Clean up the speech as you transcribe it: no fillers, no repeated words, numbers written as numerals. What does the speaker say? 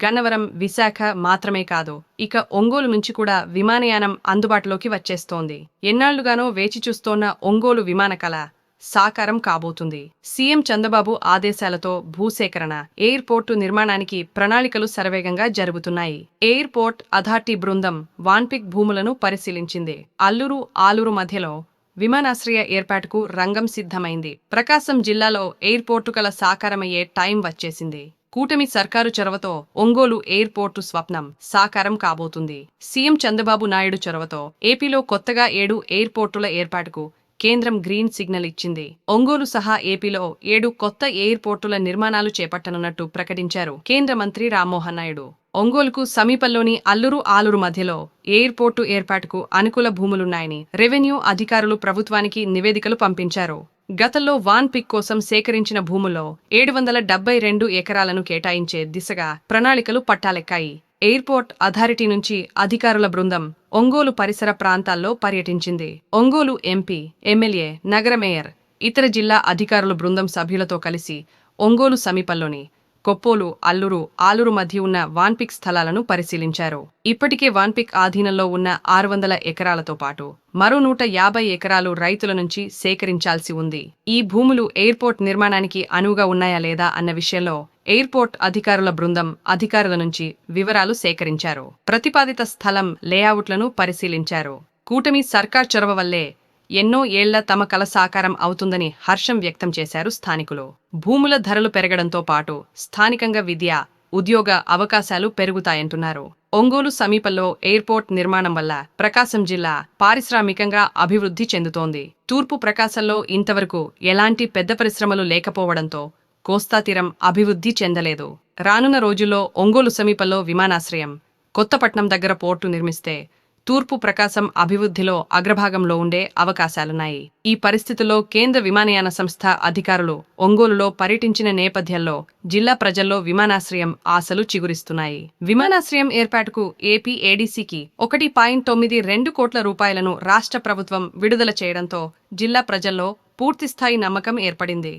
గన్నవరం, విశాఖ మాత్రమే కాదు, ఇక ఒంగోలు నుంచి కూడా విమానయానం అందుబాటులోకి వచ్చేస్తోంది. ఎన్నాళ్లుగానో వేచి చూస్తోన్న ఒంగోలు విమాన కళ సాకారం కాబోతుంది. సీఎం చంద్రబాబు ఆదేశాలతో భూసేకరణ, ఎయిర్పోర్టు నిర్మాణానికి ప్రణాళికలు శరవేగంగా జరుగుతున్నాయి. ఎయిర్పోర్ట్ అథారిటీ బృందం వాన్పిక్ భూములను పరిశీలించింది. అల్లూరు, ఆలూరు మధ్యలో విమానాశ్రయ ఏర్పాటుకు రంగం సిద్ధమైంది. ప్రకాశం జిల్లాలో ఎయిర్పోర్టు కల సాకారమయ్యే టైం వచ్చేసింది. కూటమి సర్కారు చొరవతో ఒంగోలు ఎయిర్పోర్టు స్వప్నం సాకారం కాబోతుంది. సీఎం చంద్రబాబు నాయుడు చొరవతో ఏపీలో కొత్తగా 7 ఎయిర్పోర్టుల ఏర్పాటుకు కేంద్రం గ్రీన్ సిగ్నల్ ఇచ్చింది. ఒంగోలు సహా ఏపీలో 7 కొత్త ఎయిర్పోర్టుల నిర్మాణాలు చేపట్టనున్నట్టు ప్రకటించారు కేంద్ర మంత్రి రామ్మోహన్ నాయుడు. ఒంగోలుకు సమీపంలోని అల్లూరు, ఆలూరు మధ్యలో ఎయిర్పోర్టు ఏర్పాటుకు అనుకూల భూములున్నాయని రెవెన్యూ అధికారులు ప్రభుత్వానికి నివేదికలు పంపించారు. గతంలో వాన్ పిక్ కోసం సేకరించిన భూముల్లో 772 ఎకరాలను కేటాయించే దిశగా ప్రణాళికలు పట్టాలెక్కాయి. ఎయిర్పోర్ట్ అథారిటీ నుంచి అధికారుల బృందం ఒంగోలు పరిసర ప్రాంతాల్లో పర్యటించింది. ఒంగోలు ఎంపీ, ఎమ్మెల్యే, నగర మేయర్, ఇతర జిల్లా అధికారుల బృందం సభ్యులతో కలిసి ఒంగోలు సమీపంలోని కొప్పోలు, అల్లూరు, ఆలూరు మధ్య ఉన్న వాన్పిక్ స్థలాలను పరిశీలించారు. ఇప్పటికే వాన్పిక్ ఆధీనంలో ఉన్న 600 ఎకరాలతో పాటు మరో 150 ఎకరాలు రైతుల నుంచి సేకరించాల్సి ఉంది. ఈ భూములు ఎయిర్పోర్ట్ నిర్మాణానికి అనువుగా ఉన్నాయా లేదా అన్న విషయంలో ఎయిర్పోర్ట్ అధికారుల బృందం అధికారుల నుంచి వివరాలు సేకరించారు. ప్రతిపాదిత స్థలం లేఅవుట్లను పరిశీలించారు. కూటమి సర్కార్ చొరవ వల్లే ఎన్నో ఏళ్ల తమ కల సాకారం అవుతుందని హర్షం వ్యక్తం చేశారు స్థానికులు. భూముల ధరలు పెరగడంతో పాటు స్థానికంగా విద్య, ఉద్యోగ అవకాశాలు పెరుగుతాయంటున్నారు. ఒంగోలు సమీపంలో ఎయిర్పోర్ట్ నిర్మాణం వల్ల ప్రకాశం జిల్లా పారిశ్రామికంగా అభివృద్ధి చెందుతోంది. తూర్పు ప్రకాశంలో ఇంతవరకు ఎలాంటి పెద్ద పరిశ్రమలు లేకపోవడంతో కోస్తా తీరం అభివృద్ధి చెందలేదు. రానున్న రోజుల్లో ఒంగోలు సమీపంలో విమానాశ్రయం, కొత్తపట్నం దగ్గర పోర్టు నిర్మిస్తే తూర్పు ప్రకాశం అభివృద్ధిలో అగ్రభాగంలో ఉండే అవకాశాలున్నాయి. ఈ పరిస్థితుల్లో కేంద్ర విమానయాన సంస్థ అధికారులు ఒంగోలులో పర్యటించిన నేపథ్యంలో జిల్లా ప్రజల్లో విమానాశ్రయం ఆశలు చిగురిస్తున్నాయి. విమానాశ్రయం ఏర్పాటుకు ఏపీ ఏడీసీకి 1.92 కోట్ల రూపాయలను రాష్ట్ర ప్రభుత్వం విడుదల చేయడంతో జిల్లా ప్రజల్లో పూర్తిస్థాయి నమ్మకం ఏర్పడింది.